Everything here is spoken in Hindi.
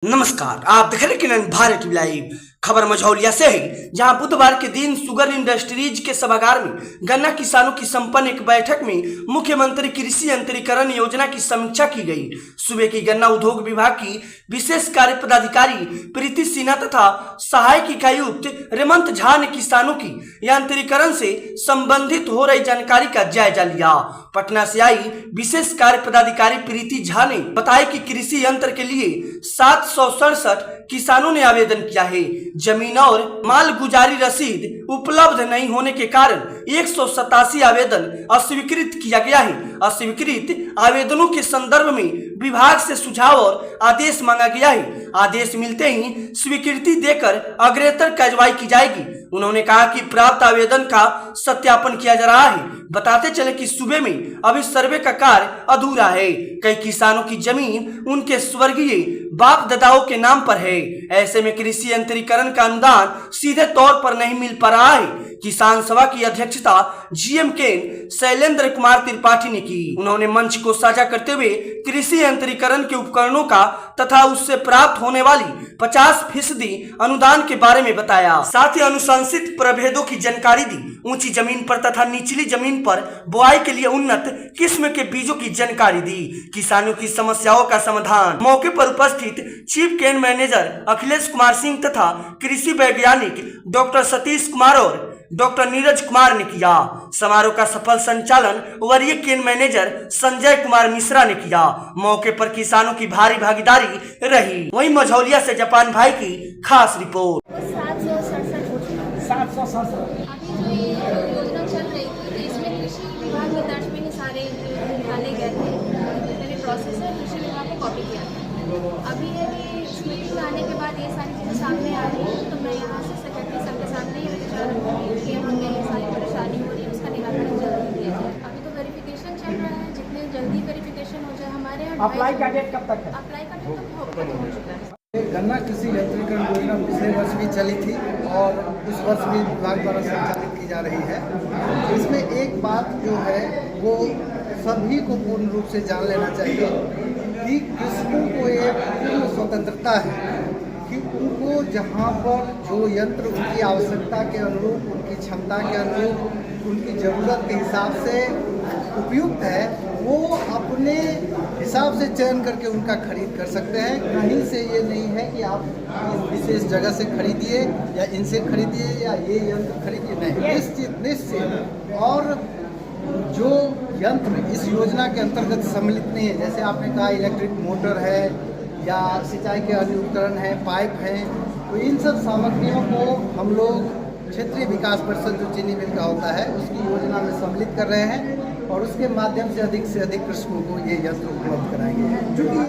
नमस्कार, आप देख रहे हैं किरण भारत लाइव। खबर मझौलिया से है, जहां बुधवार के दिन शुगर इंडस्ट्रीज के सभागार में गन्ना किसानों की संपन्न एक बैठक में मुख्यमंत्री कृषि यंत्रीकरण योजना की समीक्षा की गई। सूबे की गन्ना उद्योग विभाग की विशेष कार्य पदाधिकारी प्रीति सिन्हा तथा सहायक इकायुक्त रेमंत झा ने किसानों की यंत्रीकरण से संबंधित हो रही जानकारी का जायजा लिया। पटना से आई विशेष कार्य पदाधिकारी प्रीति झा ने बताया कि कृषि यंत्र के लिए 767 किसानों ने आवेदन किया है। जमीन और माल गुजारी रसीद उपलब्ध नहीं होने के कारण 187 आवेदन अस्वीकृत किया गया है। अस्वीकृत आवेदनों के संदर्भ में विभाग से सुझाव और आदेश मांगा गया है। आदेश मिलते ही स्वीकृति देकर अग्रेतर कार्रवाई की जाएगी। उन्होंने कहा कि प्राप्त आवेदन का सत्यापन किया जा रहा है। बताते चले कि सूबे में अभी सर्वे का कार्य अधूरा है। कई किसानों की जमीन उनके स्वर्गीय बाप दादाओं के नाम पर है। ऐसे में कृषि यंत्रीकरण का अनुदान सीधे तौर पर नहीं मिल पा रहा है। किसान सभा की अध्यक्षता जीएम के शैलेंद्र कुमार त्रिपाठी ने की। उन्होंने मंच को साझा करते हुए कृषि यंत्रीकरण के उपकरणों का तथा उससे प्राप्त होने वाली 50% अनुदान के बारे में बताया। साथ ही अनुशंसित प्रभेदों की जानकारी दी। ऊंची जमीन पर तथा निचली जमीन पर बुआई के लिए उन्नत किस्म के बीजों की जानकारी दी। किसानों की समस्याओं का समाधान मौके पर उपस्थित चीफ केन मैनेजर अखिलेश कुमार सिंह तथा कृषि वैज्ञानिक डॉक्टर सतीश कुमार और डॉक्टर नीरज कुमार ने किया। समारोह का सफल संचालन वरीय केन मैनेजर संजय कुमार मिश्रा ने किया। मौके पर किसानों की भारी भागीदारी रही। वहीं मझौलिया से जापान भाई की खास रिपोर्ट। 767 अभी जो ये योजना चल रही थी, इसमें कृषि विभाग की तर्ज में ही सारे निकाले गए थे। मैंने प्रोसेस है कृषि विभाग को कॉपी किया था। अभी है कि मीटिंग में आने के बाद ये सारी चीज़ें सामने आ रही हैं, तो मैं यहाँ से सेक्रेटरी सर के सामने ये विचार रखूँगी कि हमें ये सारी परेशानी हो रही है, उसका निराकरण जल्दी किया जाए। अभी तो वेरिफिकेशन चल रहा है, जितने जल्दी वेरिफिकेशन हो जाए। हमारे यहाँ अप्लाई का डेट कब तक है? अप्लाई का डेट तो खत्म हो चुका है। गन्ना कृषि यंत्रीकरण योजना पिछले वर्ष भी चली थी और इस वर्ष भी विभाग द्वारा संचालित की जा रही है। इसमें एक बात जो है वो सभी को पूर्ण रूप से जान लेना चाहिए कि कृषकों को एक पूर्ण स्वतंत्रता है कि उनको जहाँ पर जो यंत्र उनकी आवश्यकता के अनुरूप, उनकी क्षमता के अनुरूप, उनकी ज़रूरत के हिसाब से उपयुक्त है, वो अपने हिसाब से चयन करके उनका खरीद कर सकते हैं। कहीं से ये नहीं है कि आप इस विशेष जगह से खरीदिए या इनसे खरीदिए या ये यंत्र खरीदिए, नहीं, निश्चित। और जो यंत्र इस योजना के अंतर्गत सम्मिलित नहीं है, जैसे आपने कहा इलेक्ट्रिक मोटर है या सिंचाई के अन्य उपकरण हैं, पाइप हैं, तो इन सब सामग्रियों को हम लोग क्षेत्रीय विकास परिषद जो चीनी मिल का होता है उसकी योजना में सम्मिलित कर रहे हैं और उसके माध्यम से अधिक कृषकों को ये यंत्र उपलब्ध कराएंगे।